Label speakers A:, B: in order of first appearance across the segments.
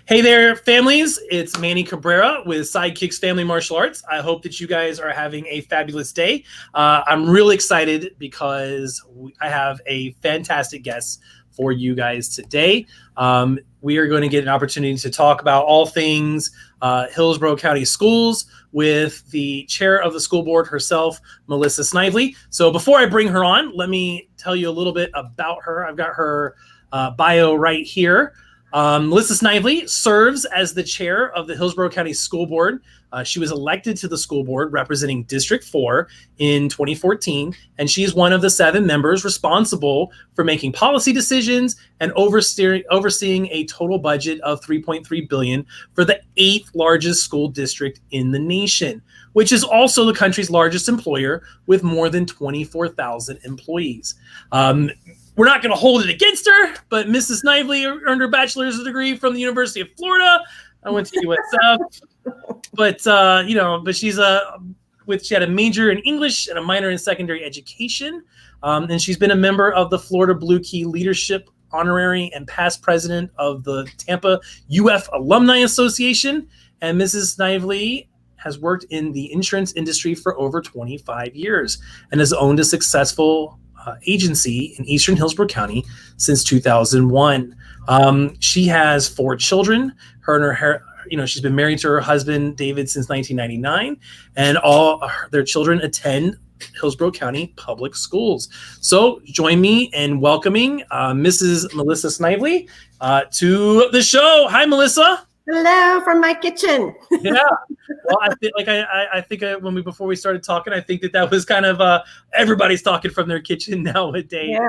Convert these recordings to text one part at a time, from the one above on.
A: Hey there, families. It's Manny Cabrera with Sidekicks Family Martial Arts. I hope that you guys are having a fabulous day. I'm really excited because I have a fantastic guest for you guys today. We are going to get an opportunity to talk about all things Hillsborough County Schools with the chair of the school board herself, Melissa Snively. So before I bring her on, let me tell you a little bit about her. I've got her bio right here. Melissa Snively serves as the chair of the Hillsborough County School Board. She was elected to the school board representing District 4 in 2014, and she's one of the 7 members responsible for making policy decisions and overseeing a total budget of $3.3 billion for the 8th largest school district in the nation, which is also the country's largest employer with more than 24,000 employees. We're not going to hold it against her, but Mrs. Snively earned her bachelor's degree from the University of Florida. I went to USF, but she's she had a major in English and a minor in secondary education, and she's been a member of the Florida Blue Key Leadership Honorary and past president of the Tampa UF Alumni Association. And Mrs. Snively has worked in the insurance industry for over 25 years and has owned a successful agency in Eastern Hillsborough County since 2001. She has 4 children. She's been married to her husband David since 1999, and all their children attend Hillsborough County Public Schools. So join me in welcoming Mrs. Melissa Snively to the show. Hi, Melissa.
B: Hello from my kitchen.
A: Yeah. Well, I think before we started talking, I think that was kind of everybody's talking from their kitchen nowadays. Yeah.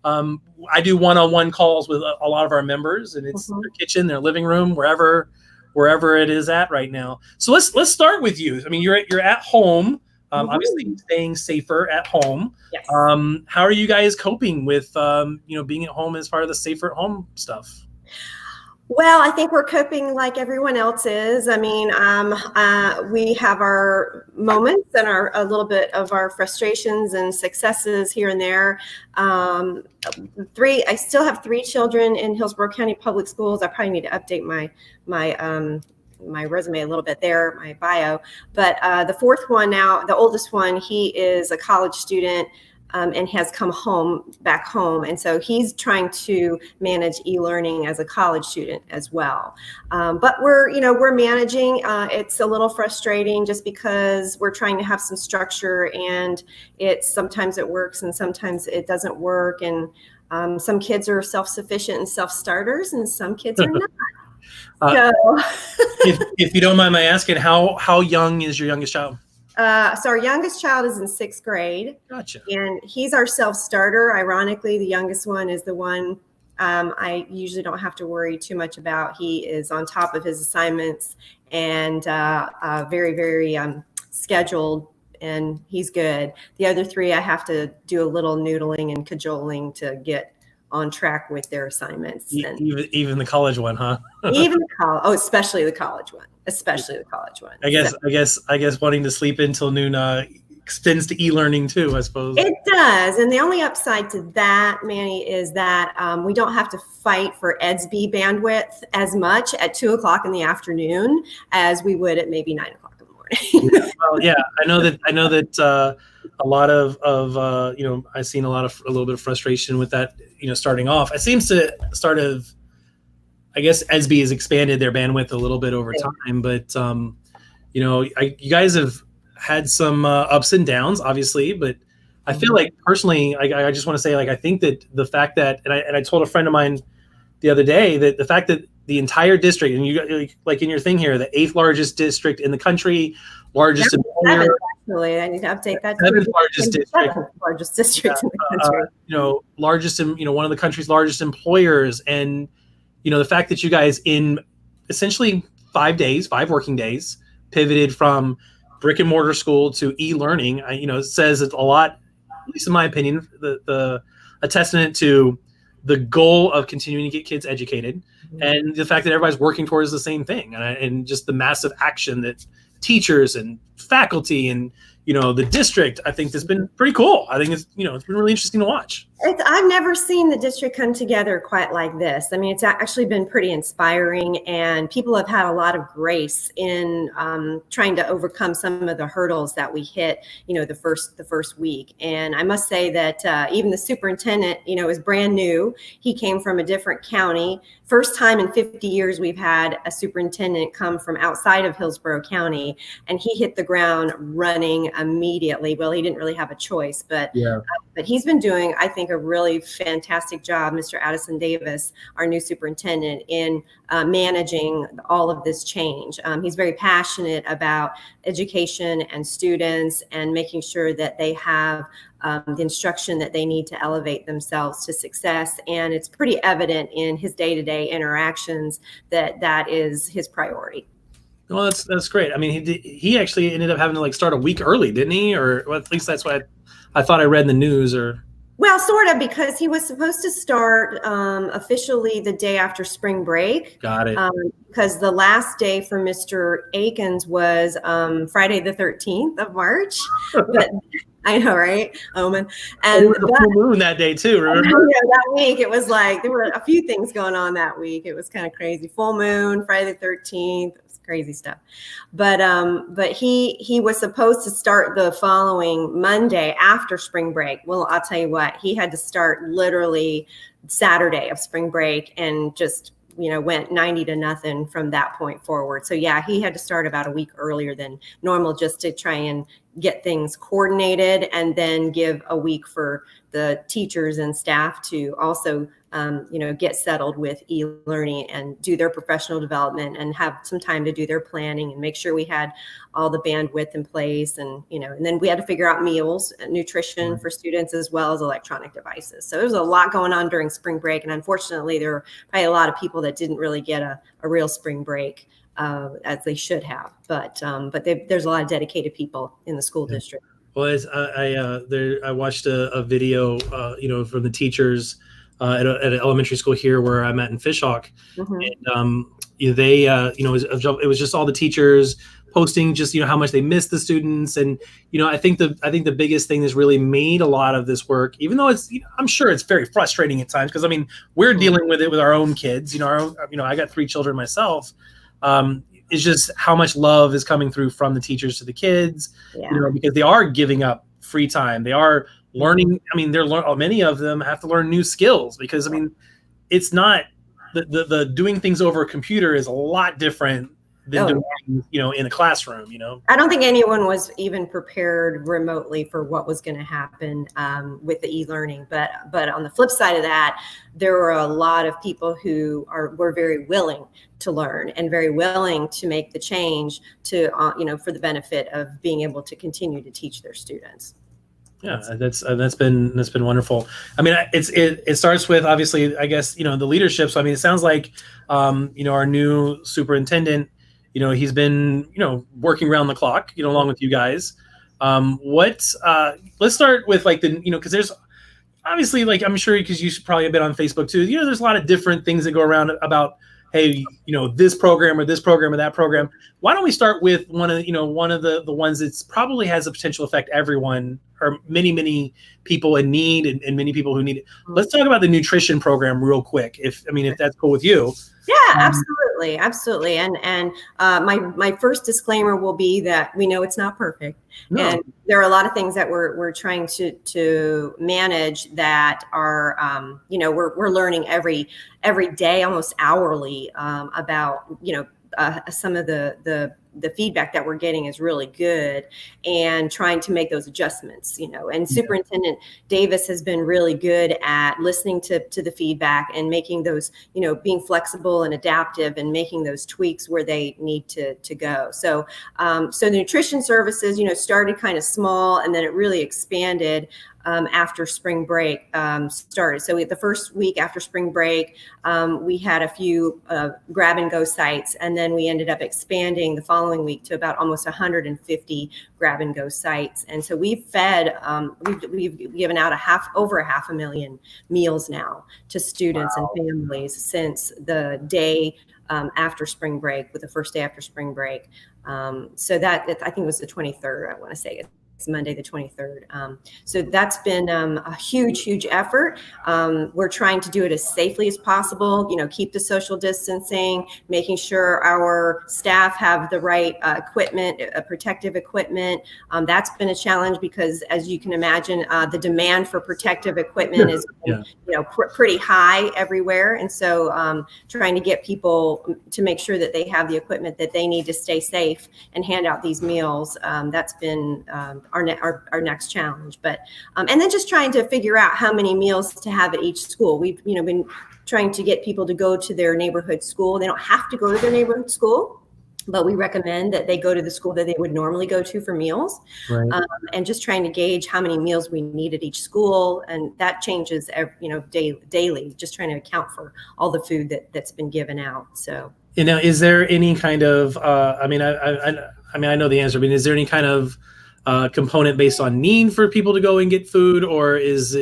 A: I do one-on-one calls with a lot of our members, and it's their kitchen, their living room, wherever it is at right now. So let's start with you. I mean, you're at home, obviously staying safer at home. Yes. How are you guys coping with being at home as part of the safer at home stuff?
B: Well, I think we're coping like everyone else is. I mean, we have our moments and a little bit of our frustrations and successes here and there. I still have 3 children in Hillsborough County Public Schools. I probably need to update my resume a little bit there, my bio. But the 4th one now, the oldest one, he is a college student. And has come back home. And so he's trying to manage e-learning as a college student as well. But we're managing. It's a little frustrating just because we're trying to have some structure, and sometimes it works and sometimes it doesn't work. And some kids are self-sufficient and self-starters, and some kids are not.
A: If you don't mind my asking, how young is your youngest child?
B: So our youngest child is in 6th grade.
A: Gotcha.
B: And he's our self-starter. Ironically, the youngest one is the one I usually don't have to worry too much about. He is on top of his assignments and very, very scheduled, and he's good. The other 3, I have to do a little noodling and cajoling to get on track with their assignments.
A: Even the college one, huh?
B: Especially the college one.
A: I guess wanting to sleep until noon extends to e-learning too, I suppose.
B: It does. And the only upside to that, Manny, is that we don't have to fight for EDSB bandwidth as much at 2:00 in the afternoon as we would at maybe 9:00 in the morning.
A: Well, yeah, I know that a lot of I've seen a little bit of frustration with that, starting off. It seems to I guess EDSB has expanded their bandwidth a little bit over time, but you guys have had some ups and downs, obviously. But I feel like personally, I just want to say, I think that the fact that, and I told a friend of mine the other day that the fact that the entire district, and you like in your thing here, the 8th largest district in the country, largest employer.
B: Actually, I need to update that.
A: 7th largest district.
B: 7th largest district in the country.
A: Largest, one of the country's largest employers, and the fact that you guys in essentially 5 working days, pivoted from brick and mortar school to e-learning, says a lot, at least in my opinion, a testament to the goal of continuing to get kids educated, and the fact that everybody's working towards the same thing, and just the massive action that teachers and faculty and the district, I think, has been pretty cool. I think it's been really interesting to watch.
B: I've never seen the district come together quite like this. I mean, it's actually been pretty inspiring, and people have had a lot of grace in trying to overcome some of the hurdles that we hit, the first week. And I must say that even the superintendent, is brand new. He came from a different county. First time in 50 years we've had a superintendent come from outside of Hillsborough County, and he hit the ground running immediately. Well, he didn't really have a choice, but he's been doing, I think, a really fantastic job, Mr. Addison Davis, our new superintendent, in managing all of this change. He's very passionate about education and students and making sure that they have the instruction that they need to elevate themselves to success. And it's pretty evident in his day-to-day interactions that is his priority.
A: Well, that's great. I mean, he actually ended up having to start a week early, didn't he? Or well, at least that's what I thought I read in the news. Or
B: well, sort of, because he was supposed to start officially the day after spring break.
A: Got it.
B: Because the last day for Mr. Akins was Friday the 13th of March. But I know, right? Omen. And
A: it was a full moon that day too, remember?
B: Yeah, that week it was there were a few things going on that week. It was kind of crazy. Full moon, Friday the 13th. It was crazy stuff. But he was supposed to start the following Monday after spring break. Well, I'll tell you what, he had to start literally Saturday of spring break and just went 90-0 from that point forward. So yeah, he had to start about a week earlier than normal just to try and get things coordinated, and then give a week for the teachers and staff to also get settled with e-learning and do their professional development and have some time to do their planning and make sure we had all the bandwidth in place. And then we had to figure out meals, nutrition for students, as well as electronic devices. So there was a lot going on during spring break. And unfortunately, there were probably a lot of people that didn't really get a real spring break as they should have. But there's a lot of dedicated people in the school district.
A: Well, I watched a video, from the teachers at an elementary school here where I'm at in Fishhawk, and it was just all the teachers posting just how much they miss the students, and I think the biggest thing that's really made a lot of this work, even though it's I'm sure it's very frustrating at times, because I mean we're dealing with it with our own kids, I got 3 children myself. It's just how much love is coming through from the teachers to the kids, because they are giving up free time. They are learning. I mean, many of them have to learn new skills, because I mean, it's not the doing things over a computer is a lot different than doing things, in a classroom.
B: I don't think anyone was even prepared remotely for what was going to happen with the e-learning. But on the flip side of that, there were a lot of people who were very willing to learn and very willing to make the change to for the benefit of being able to continue to teach their students.
A: Yeah, that's been wonderful. I mean, it starts with, obviously, I guess, the leadership. So I mean, it sounds like our new superintendent, he's been working around the clock, along with you guys. Let's start with because there's obviously, I'm sure, because you probably have been on Facebook too, there's a lot of different things that go around about, hey, this program or this program or that program. Why don't we start with one of the ones that's probably has a potential affect everyone, or many people in need, and many people who need it. Let's talk about the nutrition program real quick, if that's cool with you.
B: Yeah, absolutely. And my first disclaimer will be that we know it's not perfect, and there are a lot of things that we're trying to manage that are we're learning every day, almost hourly, about some of the feedback that we're getting is really good, and trying to make those adjustments, and Superintendent Davis has been really good at listening to the feedback and making those, being flexible and adaptive and making those tweaks where they need to go. So the nutrition services, started kind of small, and then it really expanded after spring break started. So the first week after spring break, we had a few grab and go sites, and then we ended up expanding the following week to about almost 150 grab and go sites. And so we've fed, we've given out over 500,000 meals now to students and families since the day after spring break, with the first day after spring break. So that, I think it was the 23rd, I want to say. Monday, the 23rd. So that's been a huge effort. We're trying to do it as safely as possible, keep the social distancing, making sure our staff have the right equipment, protective equipment. That's been a challenge because, as you can imagine, the demand for protective equipment is pretty high everywhere. And so trying to get people to make sure that they have the equipment that they need to stay safe and hand out these meals. That's been our next challenge. But and then just trying to figure out how many meals to have at each school. We've been trying to get people to go to their neighborhood school. They don't have to go to their neighborhood school, but we recommend that they go to the school that they would normally go to for meals.
A: Right.
B: And just trying to gauge how many meals we need at each school, and that changes daily. Just trying to account for all the food that's been given out. So,
A: is there any kind of I know the answer, but is there any kind of component based on need for people to go and get food, or is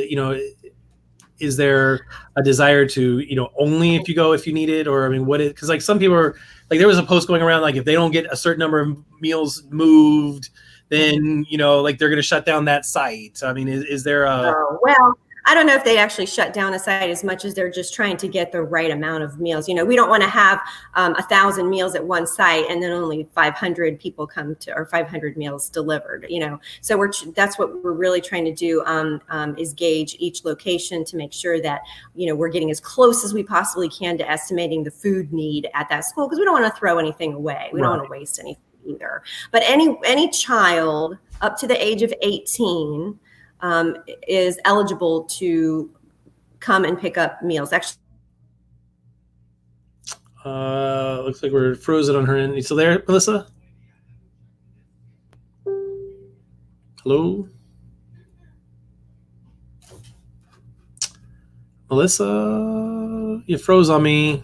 A: is there a desire to only if you need it, or what is, because like some people are like, there was a post going around like, if they don't get a certain number of meals moved, then like they're going to shut down that site. Is there a
B: well, I don't know if they actually shut down a site as much as they're just trying to get the right amount of meals. We don't want to have 1,000 meals at one site and then only 500 people come to, or 500 meals delivered. So that's what we're really trying to do, is gauge each location to make sure that we're getting as close as we possibly can to estimating the food need at that school, because we don't want to throw anything away. We don't want to waste anything either. But any child up to the age of 18 is eligible to come and pick up meals. Actually,
A: looks like we're frozen on her end. You still there, Melissa? Hello, Melissa, you froze on me.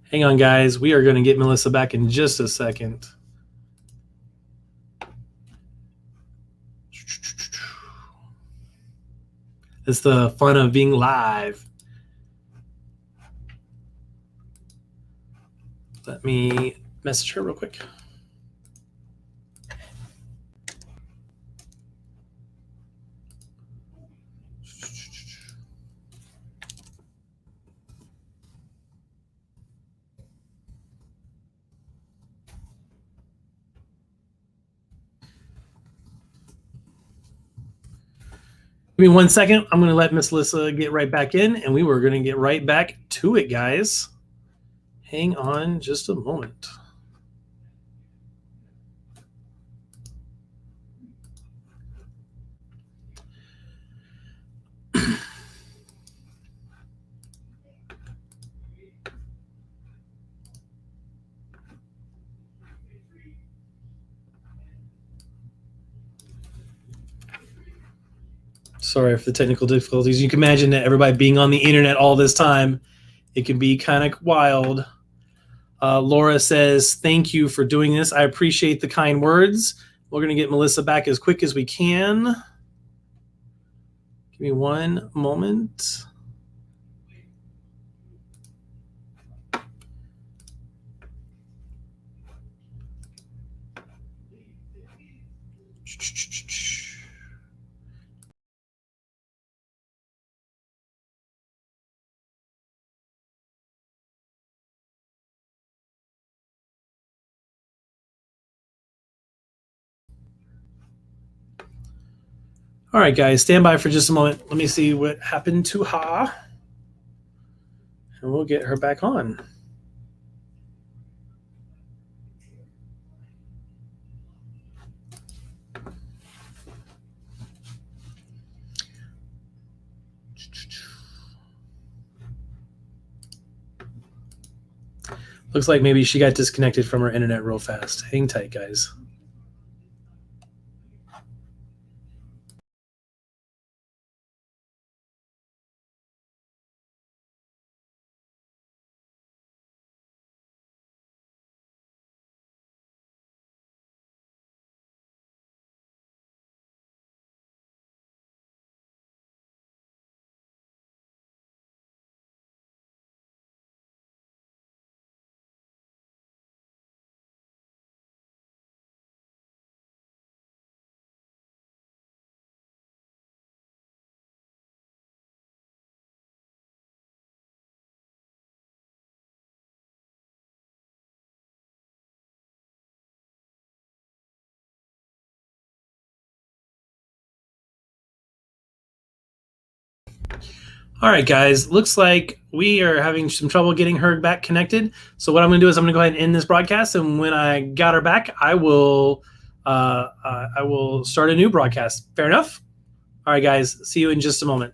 A: Hang on, guys. We are going to get Melissa back in just a second. It's the fun of being live. Let me message her real quick. Give me 1 second. I'm going to let Miss Melissa get right back in, and we were going to get right back to it, guys. Hang on just a moment. Sorry for the technical difficulties. You can imagine that everybody being on the internet all this time, it can be kind of wild. Laura says, thank you for doing this. I appreciate the kind words. We're going to get Melissa back as quick as we can. Give me 1 moment. All right, guys, stand by for just a moment. Let me see what happened to her, and we'll get her back on. Looks like maybe she got disconnected from her internet real fast. Hang tight, guys. All right, guys. Looks like we are having some trouble getting her back connected. So what I'm going to do is I'm going to go ahead and end this broadcast, and when I got her back, I will start a new broadcast. Fair enough? All right, guys. See you in just a moment.